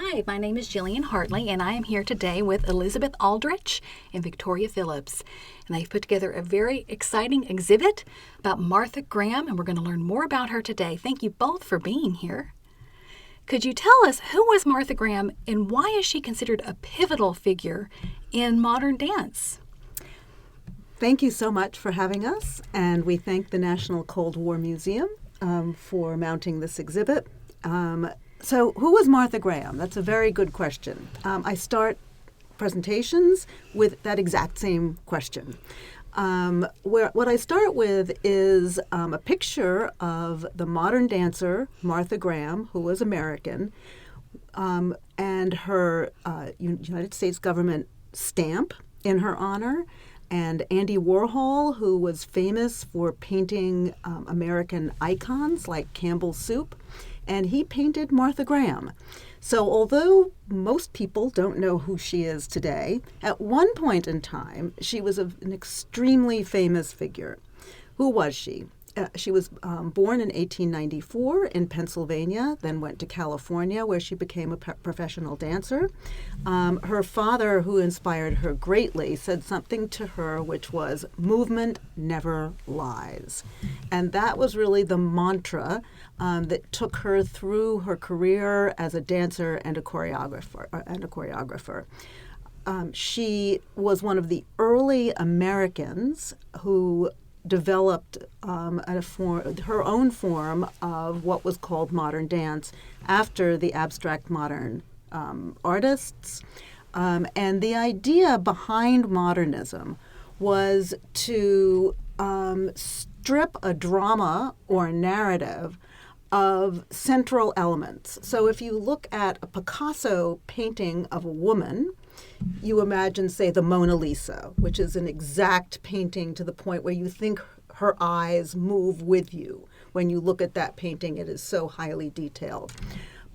Hi, my name is Jillian Hartley, and I am here today with Elizabeth Aldrich and Victoria Phillips. And they've put together a very exciting exhibit about Martha Graham, and we're going to learn more about her today. Thank you both for being here. Could you tell us who was Martha Graham and why is she considered a pivotal figure in modern dance? Thank you so much for having us, and we thank the National Cold War Museum for mounting this exhibit. So who was Martha Graham? That's a very good question. I start presentations with that exact same question. What I start with is a picture of the modern dancer, Martha Graham, who was American, and her United States government stamp in her honor, and Andy Warhol, who was famous for painting American icons like Campbell's Soup, and he painted Martha Graham. So although most people don't know who she is today, at one point in time, she was an extremely famous figure. Who was she? She was born in 1894 in Pennsylvania, then went to California, where she became a professional dancer. Her father, who inspired her greatly, said something to her which was, "Movement never lies." And that was really the mantra that took her through her career as a dancer and a choreographer. She was one of the early Americans who developed her own form of what was called modern dance after the abstract modern artists. And the idea behind modernism was to strip a drama or a narrative of central elements. So if you look at a Picasso painting of a woman, you imagine, say, the Mona Lisa, which is an exact painting to the point where you think her eyes move with you. When you look at that painting, it is so highly detailed.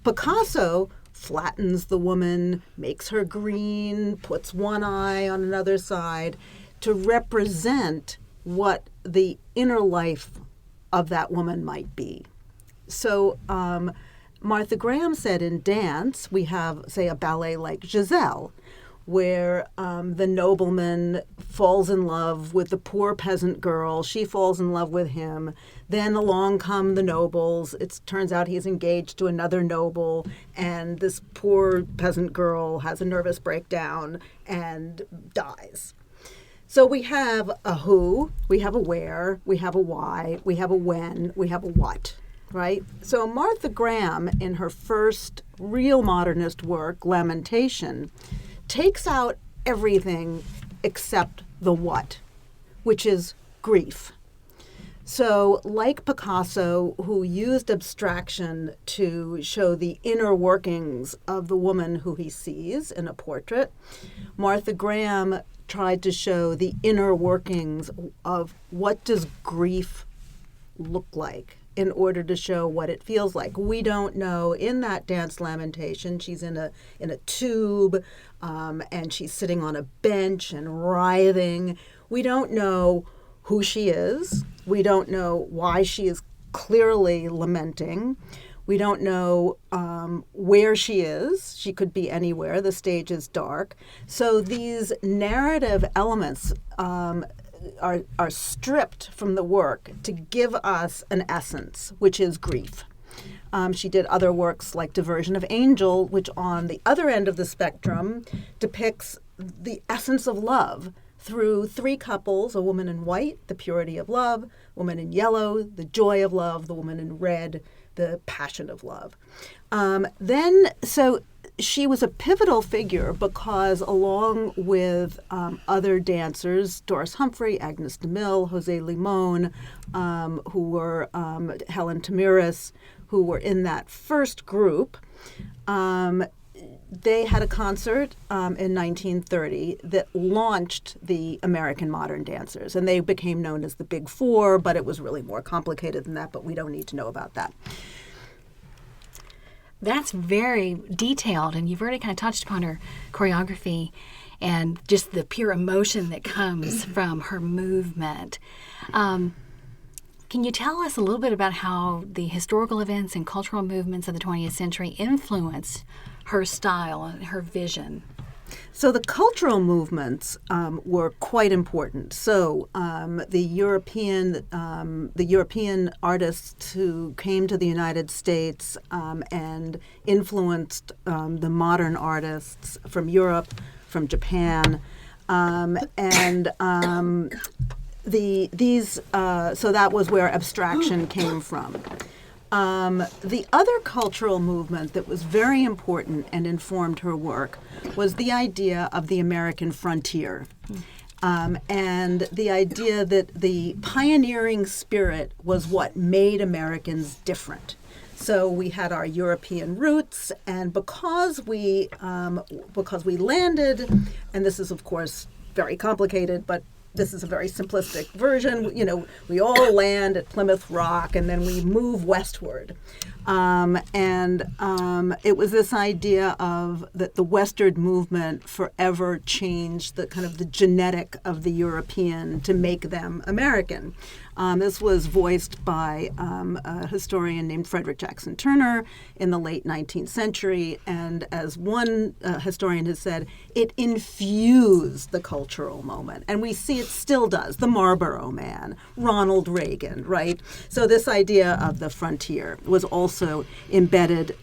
Picasso flattens the woman, makes her green, puts one eye on another side to represent what the inner life of that woman might be. So Martha Graham said in dance, we have, say, a ballet like Giselle, where the nobleman falls in love with the poor peasant girl. She falls in love with him. Then along come the nobles. It turns out he's engaged to another noble, and this poor peasant girl has a nervous breakdown and dies. So we have a who, we have a where, we have a why, we have a when, we have a what. Right? So Martha Graham, in her first real modernist work, Lamentation, takes out everything except the what, which is grief. So like Picasso, who used abstraction to show the inner workings of the woman who he sees in a portrait, Martha Graham tried to show the inner workings of what does grief look like, in order to show what it feels like. We don't know. In that dance Lamentation, she's in a tube, and she's sitting on a bench and writhing. We don't know who she is. We don't know why she is clearly lamenting. We don't know where she is. She could be anywhere. The stage is dark. So these narrative elements are stripped from the work to give us an essence, which is grief. She did other works like Diversion of Angel, which on the other end of the spectrum depicts the essence of love through three couples, a woman in white, the purity of love, woman in yellow, the joy of love, the woman in red, the passion of love. So she was a pivotal figure because along with other dancers, Doris Humphrey, Agnes DeMille, Jose Limon, who were Helen Tamiris, who were in that first group, they had a concert in 1930 that launched the American modern dancers, and they became known as the Big Four, but it was really more complicated than that, but we don't need to know about that. That's very detailed, and you've already kind of touched upon her choreography and just the pure emotion that comes from her movement. Can you tell us a little bit about how the historical events and cultural movements of the 20th century influenced her style and her vision? So the cultural movements were quite important. So the European artists who came to the United States and influenced the modern artists from Europe, from Japan, so that was where abstraction came from. The other cultural movement that was very important and informed her work was the idea of the American frontier. And the idea that the pioneering spirit was what made Americans different. So we had our European roots, and because we landed, and this is of course very complicated, but this is a very simplistic version. You know, we all land at Plymouth Rock, and then we move westward. It was this idea of that the westward movement forever changed the kind of the genetic of the European to make them American. This was voiced by a historian named Frederick Jackson Turner in the late 19th century, and as one historian has said, it infused the cultural moment. And we see it still does. The Marlboro Man, Ronald Reagan, right? So this idea of the frontier was also embedded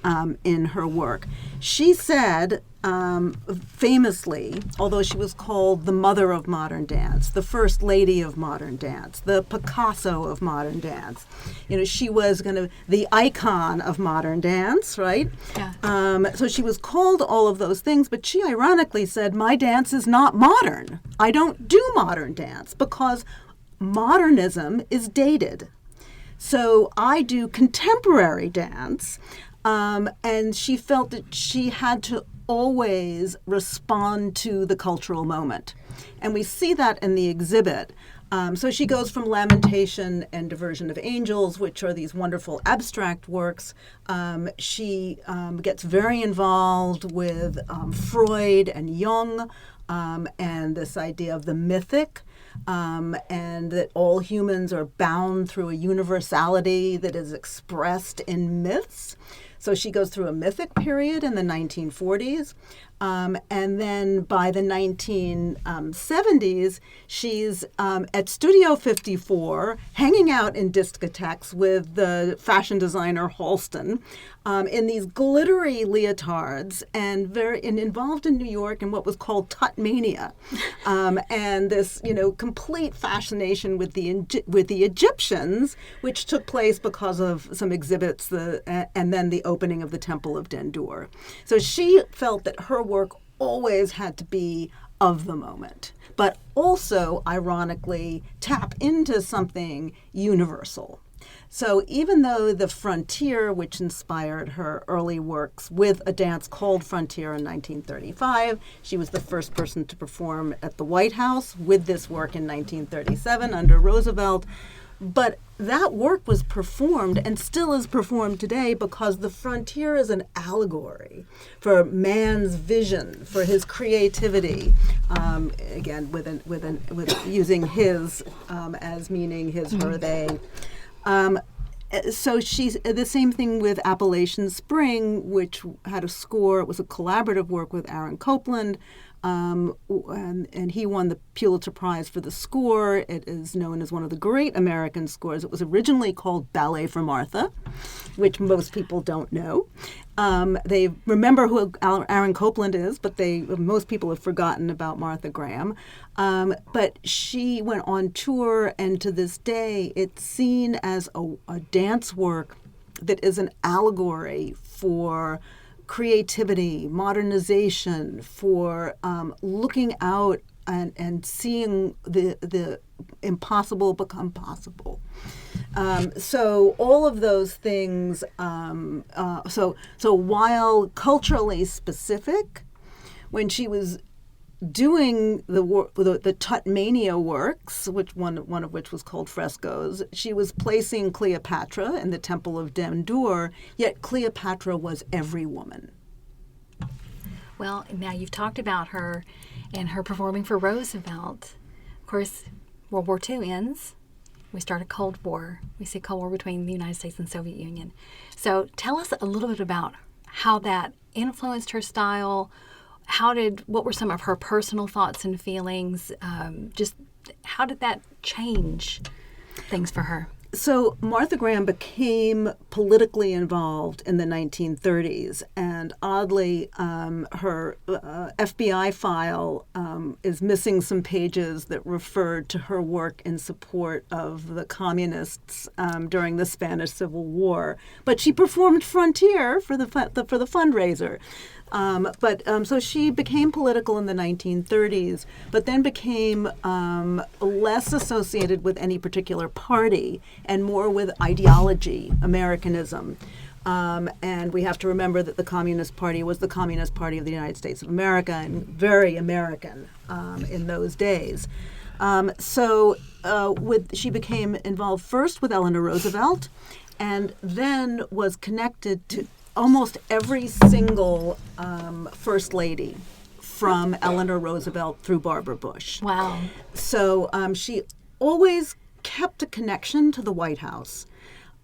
in her work. She said, famously, although she was called the mother of modern dance, the first lady of modern dance, the Picasso of modern dance, you know, she was the icon of modern dance, right? Yeah. So she was called all of those things, but she ironically said, my dance is not modern. I don't do modern dance because modernism is dated. So I do contemporary dance, and she felt that she had to always respond to the cultural moment. And we see that in the exhibit. So she goes from Lamentation and Diversion of Angels, which are these wonderful abstract works. She gets very involved with Freud and Jung, and this idea of the mythic, and that all humans are bound through a universality that is expressed in myths. So she goes through a mythic period in the 1940s. And then by the 1970s, she's at Studio 54, hanging out in discotheques with the fashion designer Halston in these glittery leotards, and involved in New York in what was called Tutmania, and this complete fascination with the Egyptians, which took place because of some exhibits, and then the opening of the Temple of Dendur. So she felt that her work always had to be of the moment, but also, ironically, tap into something universal. So even though the frontier, which inspired her early works with a dance called Frontier in 1935, she was the first person to perform at the White House with this work in 1937 under Roosevelt. But that work was performed and still is performed today because the frontier is an allegory for man's vision, for his creativity. Again, with using his as meaning his, her, they. So she's the same thing with Appalachian Spring, which had a score. It was a collaborative work with Aaron Copland. And he won the Pulitzer Prize for the score. It is known as one of the great American scores. It was originally called Ballet for Martha, which most people don't know. They remember who Aaron Copland is, but most people have forgotten about Martha Graham. But she went on tour, and to this day, it's seen as a dance work that is an allegory for creativity, modernization, for looking out and seeing the impossible become possible. So all of those things. So while culturally specific, when she was doing the Tutmania works, which one of which was called Frescoes, she was placing Cleopatra in the Temple of Dendur, yet Cleopatra was every woman. Well, now you've talked about her and her performing for Roosevelt. Of course, World War II ends, We start a Cold War. We see a Cold War between the United States and Soviet Union. So tell us a little bit about how that influenced her style. What were some of her personal thoughts and feelings? Just how did that change things for her? So Martha Graham became politically involved in the 1930s, and oddly, her FBI file is missing some pages that referred to her work in support of the communists during the Spanish Civil War. But she performed Frontier for the fundraiser. So she became political in the 1930s, but then became less associated with any particular party and more with ideology, Americanism. And we have to remember that the Communist Party was the Communist Party of the United States of America and very American in those days. She became involved first with Eleanor Roosevelt and then was connected to almost every single first lady from Eleanor Roosevelt through Barbara Bush. Wow. So she always kept a connection to the White House.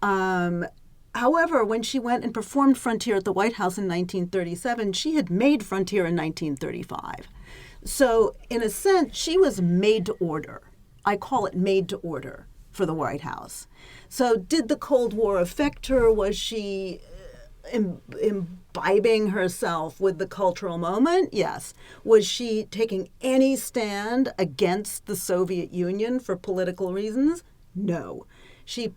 However, when she went and performed Frontier at the White House in 1937, she had made Frontier in 1935. So in a sense, she was made to order. I call it made to order for the White House. So did the Cold War affect her? Was she imbibing herself with the cultural moment? Yes. Was she taking any stand against the Soviet Union for political reasons? No. She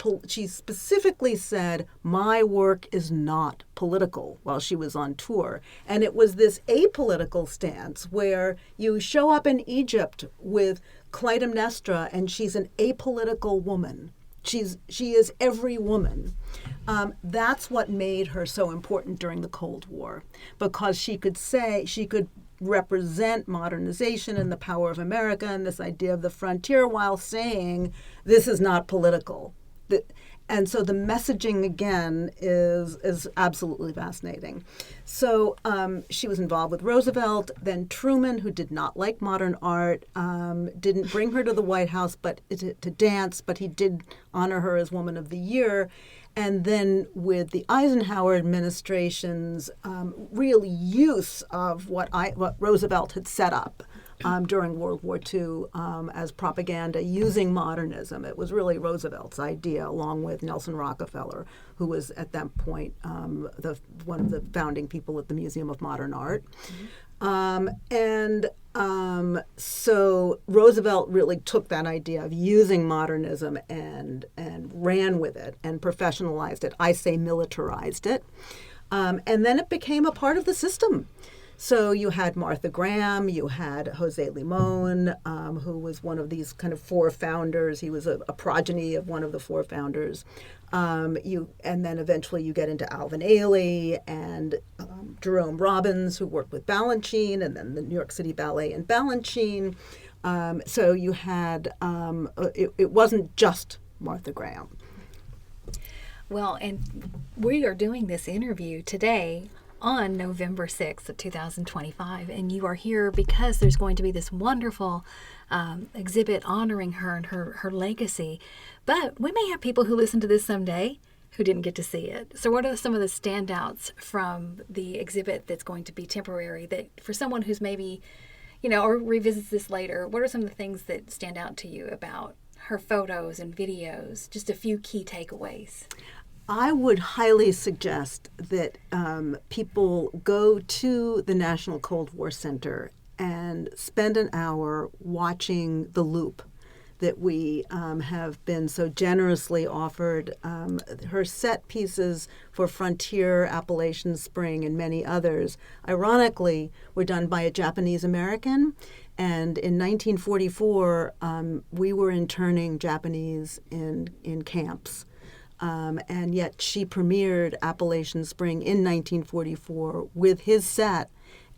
specifically said, my work is not political, while she was on tour. And it was this apolitical stance where you show up in Egypt with Clytemnestra and she's an apolitical woman. She is every woman. That's what made her so important during the Cold War, because she could represent modernization and the power of America and this idea of the frontier while saying this is not political. And so the messaging, again, is absolutely fascinating. So she was involved with Roosevelt, then Truman, who did not like modern art, didn't bring her to the White House to dance, but he did honor her as Woman of the Year. And then with the Eisenhower administration's real use of what Roosevelt had set up during World War II as propaganda using modernism. It was really Roosevelt's idea, along with Nelson Rockefeller, who was at that point one of the founding people at the Museum of Modern Art. So Roosevelt really took that idea of using modernism and ran with it and professionalized it. I say militarized it. And then it became a part of the system. So you had Martha Graham, you had Jose Limon, who was one of these kind of four founders. He was a progeny of one of the four founders. And then eventually you get into Alvin Ailey and Jerome Robbins, who worked with Balanchine, and then the New York City Ballet and Balanchine. So you had, it wasn't just Martha Graham. Well, and we are doing this interview today on November 6th of 2025, and you are here because there's going to be this wonderful exhibit honoring her and her legacy. But we may have people who listen to this someday who didn't get to see it. So what are some of the standouts from the exhibit that's going to be temporary, that for someone who's maybe, or revisits this later, what are some of the things that stand out to you about her photos and videos? Just a few key takeaways. I would highly suggest that people go to the National Cold War Center and spend an hour watching the loop that we have been so generously offered. Her set pieces for Frontier, Appalachian Spring, and many others, ironically, were done by a Japanese American. And in 1944, we were interning Japanese in camps. And yet she premiered Appalachian Spring in 1944 with his set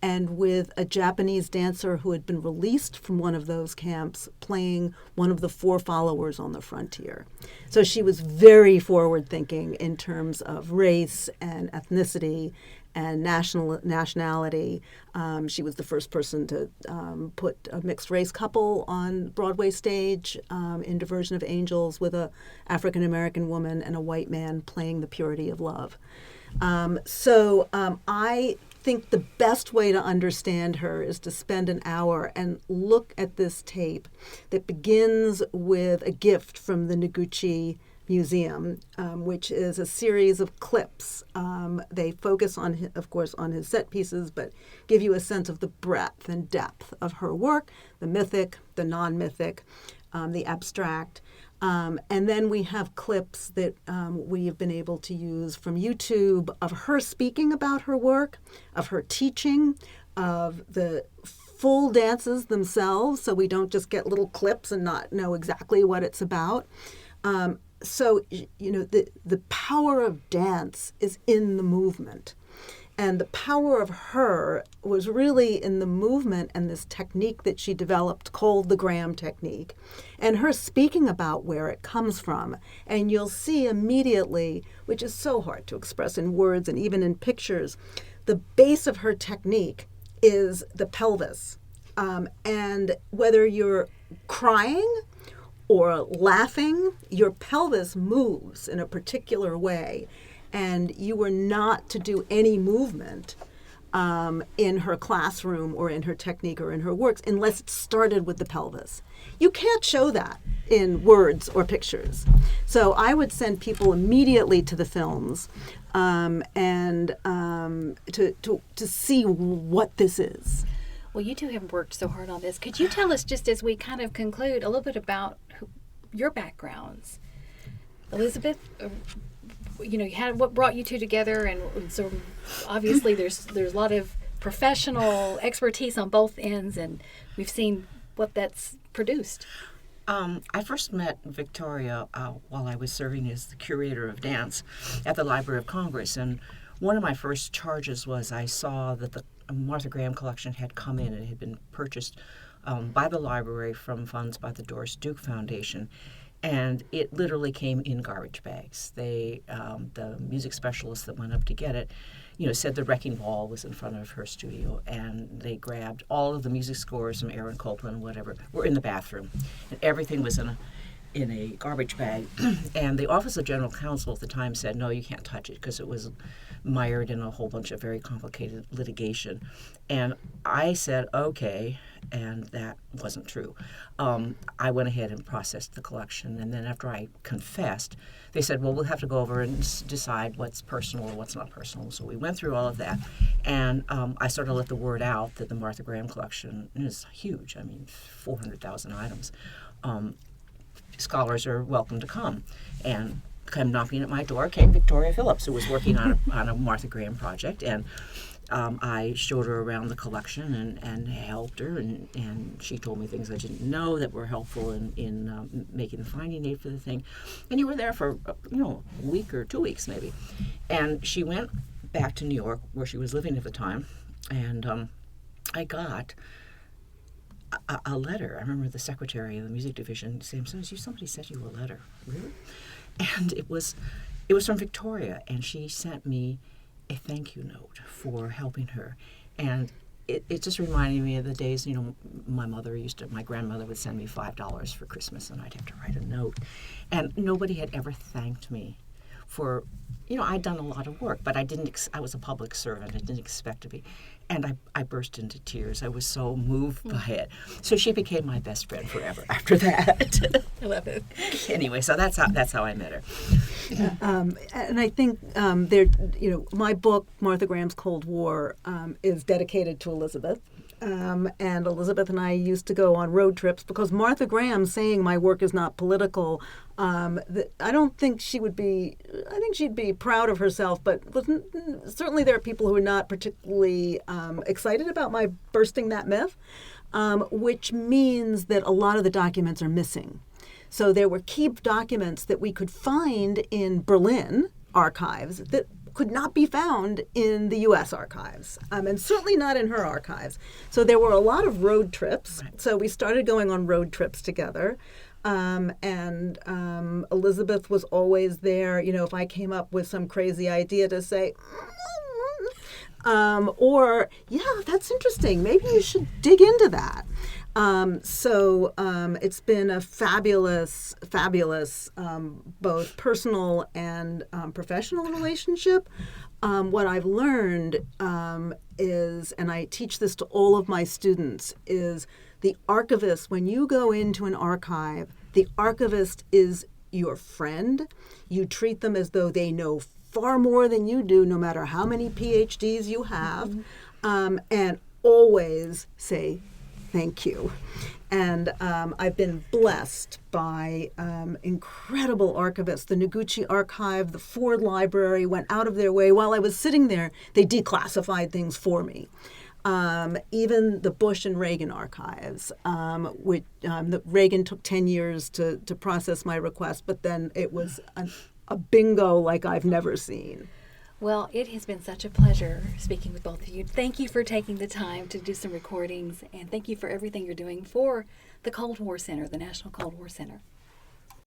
and with a Japanese dancer who had been released from one of those camps playing one of the 4 followers on the frontier. So she was very forward-thinking in terms of race and ethnicity and nationality. She was the first person to put a mixed-race couple on Broadway stage in Diversion of Angels, with a African-American woman and a white man playing the purity of love. I think the best way to understand her is to spend an hour and look at this tape that begins with a gift from the Noguchi Museum, which is a series of clips. They focus on, of course, on his set pieces, but give you a sense of the breadth and depth of her work, the mythic, the non-mythic, the abstract. And then we have clips that we have been able to use from YouTube of her speaking about her work, of her teaching, of the full dances themselves, so we don't just get little clips and not know exactly what it's about. The power of dance is in the movement. And the power of her was really in the movement and this technique that she developed called the Graham technique, and her speaking about where it comes from. And you'll see immediately, which is so hard to express in words and even in pictures, the base of her technique is the pelvis. And whether you're crying or laughing, your pelvis moves in a particular way. And you were not to do any movement in her classroom or in her technique or in her works unless it started with the pelvis. You can't show that in words or pictures. So I would send people immediately to the films and to see what this is. Well, you two have worked so hard on this. Could you tell us, just as we kind of conclude, a little bit about your backgrounds? Elizabeth, what brought you two together, and so obviously there's a lot of professional expertise on both ends, and we've seen what that's produced. I first met Victoria while I was serving as the curator of dance at the Library of Congress, and one of my first charges was I saw that the Martha Graham collection had come in and had been purchased by the library from funds by the Doris Duke Foundation. And it literally came in garbage bags. The music specialist that went up to get it, said the wrecking ball was in front of her studio, and they grabbed all of the music scores from Aaron Copland, whatever, were in the bathroom, and everything was in a garbage bag. And the Office of General Counsel at the time said, no, you can't touch it, because it was mired in a whole bunch of very complicated litigation. And I said, okay, and that wasn't true. I went ahead and processed the collection, and then after I confessed, they said, well, we'll have to go over and decide what's personal or what's not personal. So we went through all of that, and I started to let the word out that the Martha Graham collection is huge. 400,000 items. Scholars are welcome to come. And come knocking at my door came Victoria Phillips, who was working on a Martha Graham project, and I showed her around the collection and helped her, and she told me things I didn't know that were helpful in making the finding aid for the thing. And you were there for a week or 2 weeks maybe. And she went back to New York, where she was living at the time, and I got a letter. I remember the secretary of the music division saying, somebody sent you a letter. Really? And it was from Victoria, and she sent me a thank you note for helping her. And it just reminded me of the days, my grandmother would send me $5 for Christmas, and I'd have to write a note. And nobody had ever thanked me for, I'd done a lot of work, but I was a public servant. I didn't expect to be. And I burst into tears. I was so moved by it. So she became my best friend forever after that. I love it. Anyway, so that's how I met her. And I think my book, Martha Graham's Cold War, is dedicated to Elizabeth. And Elizabeth and I used to go on road trips because Martha Graham saying my work is not political, I don't think she would be, I think she'd be proud of herself, but certainly there are people who are not particularly excited about my bursting that myth, which means that a lot of the documents are missing. So there were key documents that we could find in Berlin archives that could not be found in the U.S. archives, and certainly not in her archives. So there were a lot of road trips. Right. So we started going on road trips together. Elizabeth was always there, if I came up with some crazy idea to say, or, yeah, that's interesting. Maybe you should dig into that. It's been a fabulous, both personal and professional relationship. What I've learned is, and I teach this to all of my students, is the archivist, when you go into an archive, the archivist is your friend. You treat them as though they know far more than you do, no matter how many PhDs you have, and always say thank you. And I've been blessed by incredible archivists. The Noguchi Archive, the Ford Library went out of their way. While I was sitting there, they declassified things for me. Even the Bush and Reagan archives, Reagan took 10 years to process my request, but then it was a bingo like I've never seen. Well, it has been such a pleasure speaking with both of you. Thank you for taking the time to do some recordings, and thank you for everything you're doing for the Cold War Center, the National Cold War Center.